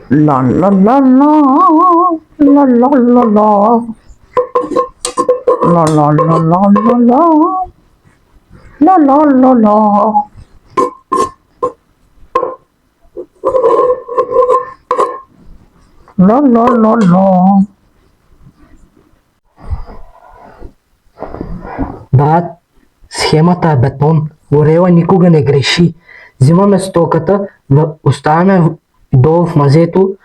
La la la la, la la la la, la la la la la la, la la la la. La la la la. Брат, схемата е бетон. Орела никога не греши. Взимаме стоката, оставяме долу в мазето,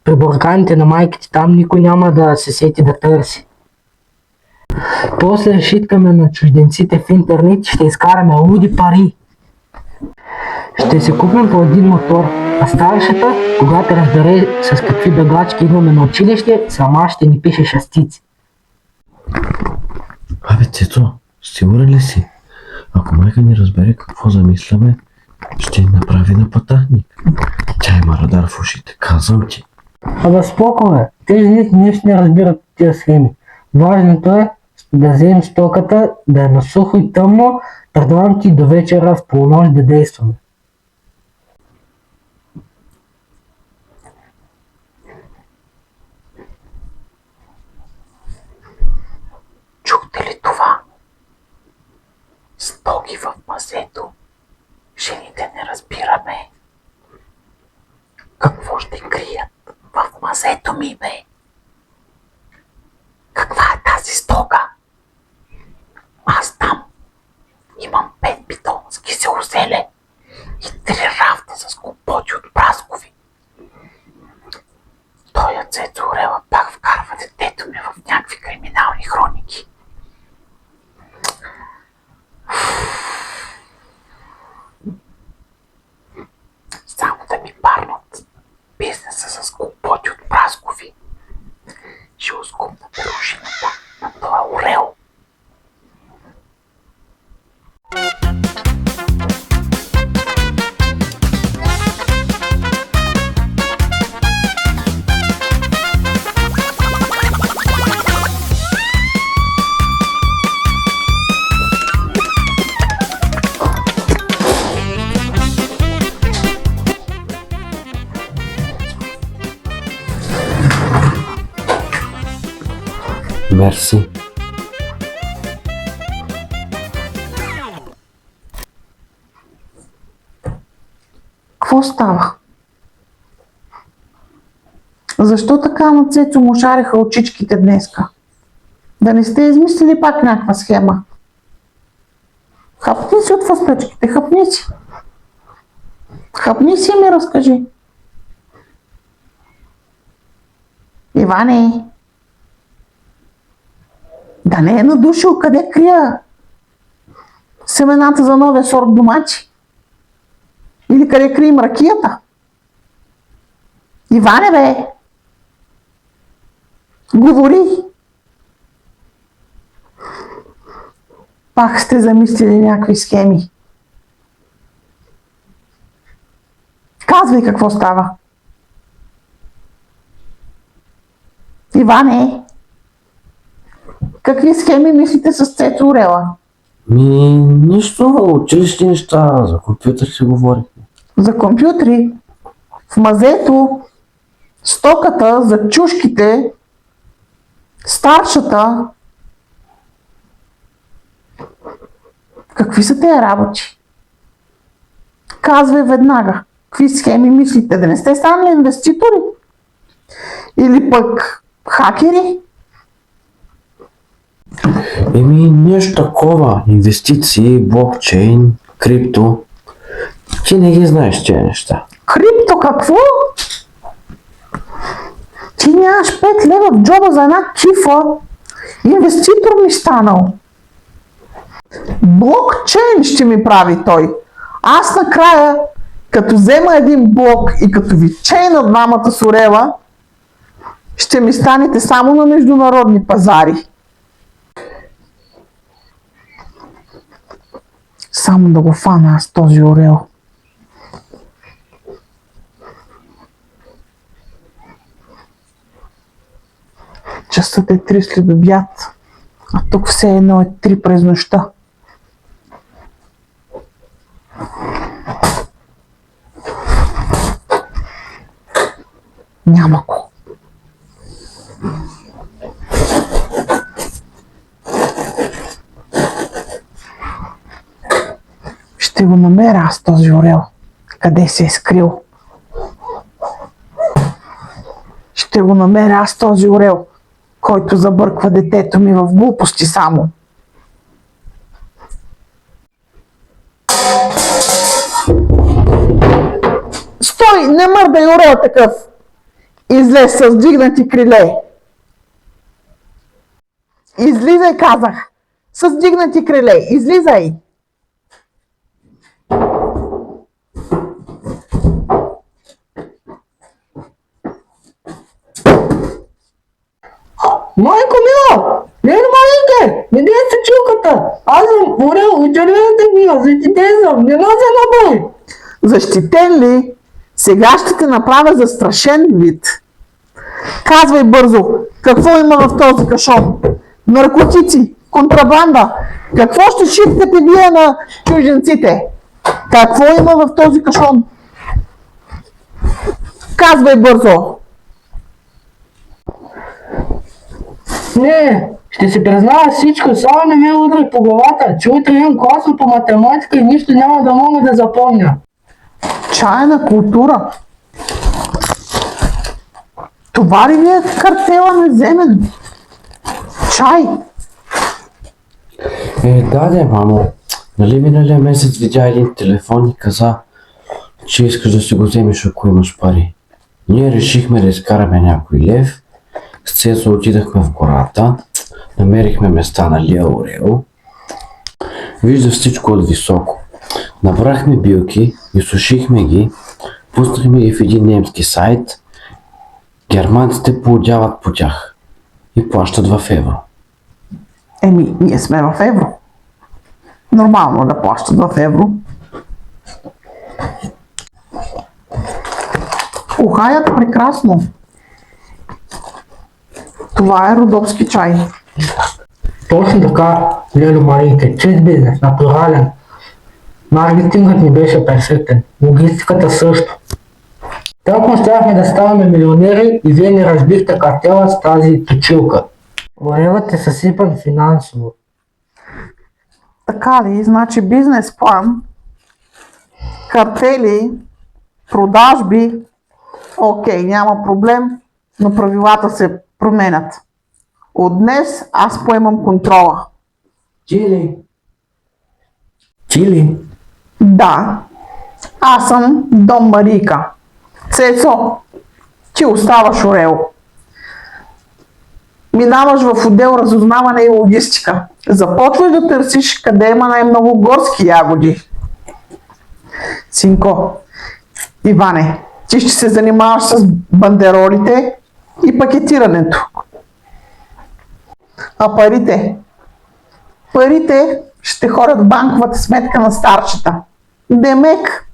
при бурканите на майките, там никой няма да се сети да търси. После шиткаме на чужденците в интернет, ще изкараме луди пари. Ще си купим по един мотор, а старшата, когато разбере с какви беглачки идваме на училище, сама ще ни пише шестици. Абе, Цецо, сигурен ли си? Ако майка ни разбере какво замисляме, ще ни направи напътатник. Тя има радар в ушите, казвам ти. Абе спокойно, те жените нищо не разбират от тия схеми. Важното е да вземем стоката, да е на сухо и тъмно, предлагам ти до вечера в полунощ да действаме. Чухте ли това? Стоки в мазето. Жените не разбираме. Какво ще крият в мазето ми, бе? Каква е тази стока? Аз там имам 5 битонски селозеле и 3 рафта с компоти от праскови. Той Цецо Орела пак вкарва детето ми в някакви криминални хроники. Само да ми парнат бизнеса с компоти от праскови. Ще ускупна перушината на това Орел. Мерси. Какво става? Защо така на Цецо му шареха очичките днеска? Да не сте измислили пак някаква схема? Хапни си от фъстъчките, хапни си. Хапни си и ми разкажи. Иване, да не е надушил къде крия семената за новия сорт домати? Или къде крием ракията? Иване, бе! Говори! Пак сте замислили някакви схеми. Казвай какво става. Иване! Какви схеми мислите с Цецо Орела? Нищо, училищни неща, за компютър си говорихме. За компютри? В мазето, стоката, за чушките, старшата. Какви са тези работи? Казвай веднага. Какви схеми мислите? Да не сте станали инвеститори? Или пък хакери? Нещо такова. Инвестиции, блокчейн, крипто. Ти не ги знаеш тези неща. Крипто какво? Ти нямаш 5 лева в джоба за една кифа. Инвеститор ми станал. Блокчейн ще ми прави той. Аз накрая, като взема един блок и като ви чейна двамата с Орела, ще ми станете само на международни пазари. Само да го фана аз този Орел. Часът е 3 след обяд, а тук все едно е 3 през нощта. Няма го. Ще го намеря аз този орел. Къде се е скрил? Ще го намеря аз този орел, който забърква детето ми в глупости само. Стой! Не мърдай, орел такъв! Излез с вдигнати криле. Излизай, казах! С вдигнати криле. Излизай! Майко мила! Леле, майке! Не дей се чуката! Аз съм орел от червената книга, защитен съм, не нося на бой! Защитен ли? Сега ще те направя застрашен вид. Казвай бързо, какво има в този кашон? Наркотици, контрабанда. Какво ще шипкате вие на чужденците? Какво има в този кашон? Казвай бързо. Не, ще си призная всичко, само не ме удрай по главата, че утре имам класно по математика и нищо няма да мога да запомня. Чайна култура. Това ли ви е картела неземен? Чай. Да, мамо. Нали миналия месец видя един телефон и каза, че искаш да си го вземеш, ако имаш пари. Ние решихме да изкараме някой лев. С Цецо отидахме в гората, намерихме места на Лия Орел. Вижда всичко от високо. Набрахме билки, изсушихме ги, пуснахме ги в един немски сайт. Германците поудяват по тях и плащат в евро. Еми, ние сме в евро. Нормално е да плащат в евро. Ухаят прекрасно. Това е родопски чай. Точно така, Лело Марийке, чист бизнес, натурален. Маркетингът ни беше перфектен, логистиката също. Тъкмо щяхме да ставаме милионери и вие ни разбихте картела с тази точилка. Орелът е съсипан финансово. Така ли? Значи бизнес план, картели, продажби. Окей, няма проблем, но правилата се променят. От днес аз поемам контрола. Чили? Да, аз съм Дон Марийка. Цецо, ти оставаш орел. Минаваш в отдел разузнаване и логистика. Започваш да търсиш къде има най-много горски ягоди. Синко, Иване, ти ще се занимаваш с бандеролите и пакетирането. А парите? Парите ще ходят в банковата сметка на старчета. Демек,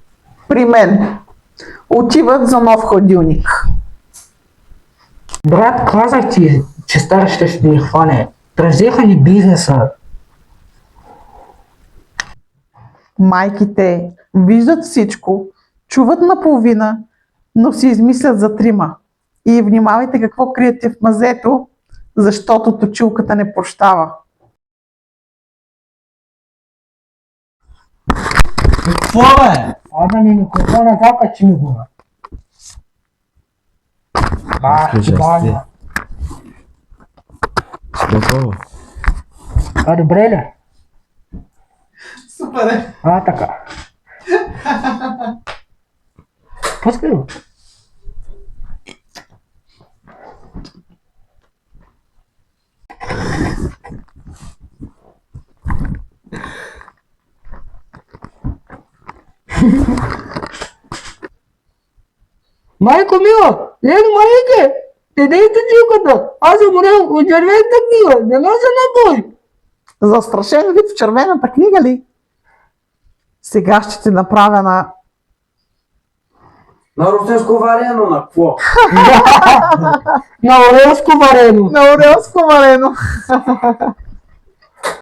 при мен. Отиват за нов хладилник. Брат, казах ти, че старшите ще ни хване. Превзеха ни бизнеса. Майките виждат всичко, чуват наполовина, но си измислят за трима. И внимавайте какво криете в мазето, защото точилката не прощава. Какво бе? Ада ми микрофона закачи ми го. Баня. Готово. А добре ли? Супер е! Така. Пускай го. Майко мила, Лело Марийке, не дей точилката, аз съм орел от червената книга, не нося на бой. Застрашен вид в червената книга ли? Сега ще те направя на... На русенско варено, на какво? На орелско варено. на орелско варено.